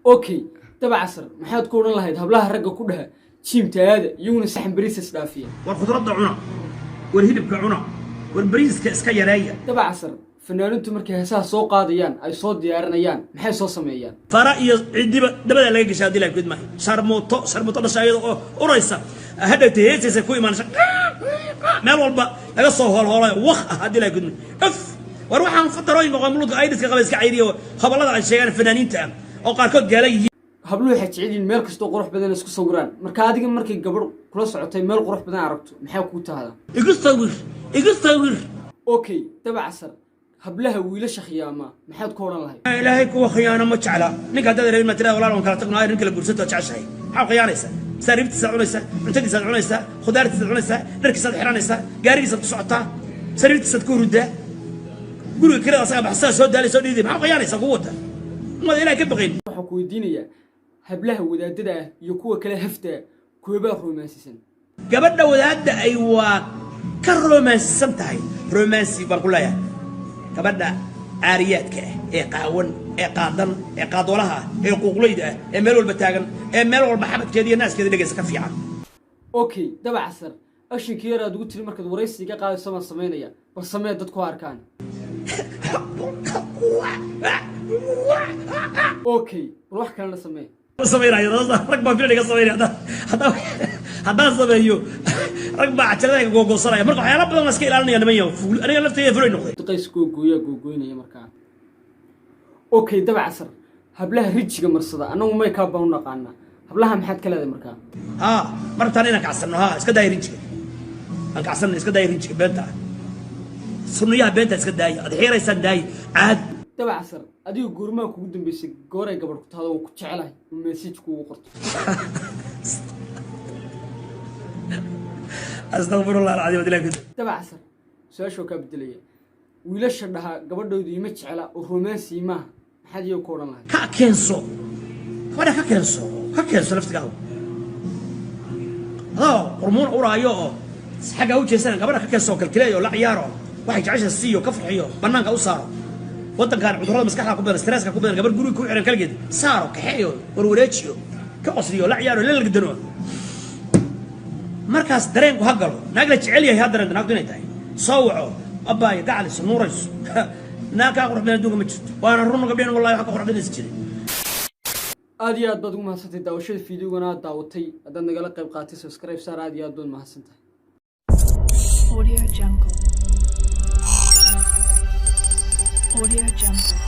اوكي تبع عصر maxaad ku oran lahayd hablaha ragga ku dhaha jiimtaada iyaguna saxan bariis dhaafiya war khudradda cuna war hilibka cuna war bariiska iska yareeya taba casar fanaanuntu markay heesaha soo qaadayaan ay soo diyaarinayaan maxay soo sameeyaan fara iyo cidiba dabada laga gashaa dilay ku idmay sharmuuto dhashaayada oo uraysa hadhagtay heesaysa ku imaanaysa meel walba laga soo hoolhoolay wax hadii la gudmay af war waxaan fatarooyin qomuluudka ay dadka qabayska cayriyo habalada ay sheegaan fanaaniinta oo qaar kood gaalay habluhu waxay jeceliin meel kasta oo qurux badan isku sawiraan marka adiga markay gabadh kula socotay meel qurux badan aragto maxay ku tahay igu sawir okay taba casar hablaha wiilasha khiyaama maxaad ku oran lahayd ilaahay kuwa khiyaano ma jecla ninka dad reer ma tiraa walaal kala tagno ay ninka la guursato jeceshay maxaa khiyaanaysa sariibtiisa cunaysa cuntadiisa cunaysa khudaartiisa cunaysa dharkiisa xiranaysa gaarigiisa ku socota sariibtiisa ku rudaa guriga kale asaga baxsaa soo daalay soo dhiiday maxaa khiyaanaysa ku wada ma ilaahay ka baqin waxa ku weydiinaya hablaha wadaadada iyo kuwa kale hafta kuwa romansisan gabadha wadaadda ay waa ka romansisan tahay romansi baan ku leeyahay gabadha caariyaadka ee qaawan ee qaadan ee qaadolaha ee quuqleyda ee meel walba taagan ee meel walba xabadkeeda iyo naaskeeda dhageysa ka fiican okay daba casar ashinkii yar aad ugu tiri markaad waraysiga qaadayso ma sameynaya bal samee dadku arkaan okay bal wax kale la samee sameeyay rag baa fiiriga sameeyay hada sameeyo rag baa ajalada googoosanaya marka waxyaalo badan iska ilaalinaya nimanyo aniga laftayda fulay noqday duqays googoynaya markaa okay daba casar hablaha rijiga marsada anagu may ka baan naqaana hablaha maxaad ka leedahay markaa martaan inaan kacsano iska daay rijiga aan kacsano iska daay rijiga beenta sunniyaha beenta iska daay adxiiraysan daay aad daba casar adigu goormaa kugu dambeysay gooray gabadh ku taado ku jecelahay message kugu qorto astaghfirullah alazim dilaa daba casar su'aasho ka beddelaya wiilasha dhaha gabadhoodu ima jecela oo romansi ma maxaad iyo ku oran lahayd ka keenso wada ka keenso laftiga hormoon uraayo xaga u jeesan gabadha ka keenso kalkileeyo la ciyaaro waxay jeceshahay siiyo ka farxiyo banaanka u saaro wadankan cudurada maskaxda ku badan stresska ku badan gabar guriga ku xiran kalgeed saaro kaxeeyo warwareejiyo ka qosliyo la ciyaaro la lagdano markaas dareenku ha galo naag la jecel yahay haddana naagtu inay tahay soo waco abbaay gacalis nuurayso naag ka qurux badan adduunka ma jirto waana run gabdheen wallahi waxa ka qurux badan jiray aad iyo aad baad ugu mahadsantahay daawashada fiidiyogana aad daawatay haddaad nagala qayb qaatay subscribe saar aad iyo aad baad mahadsantahay Audio Jungle.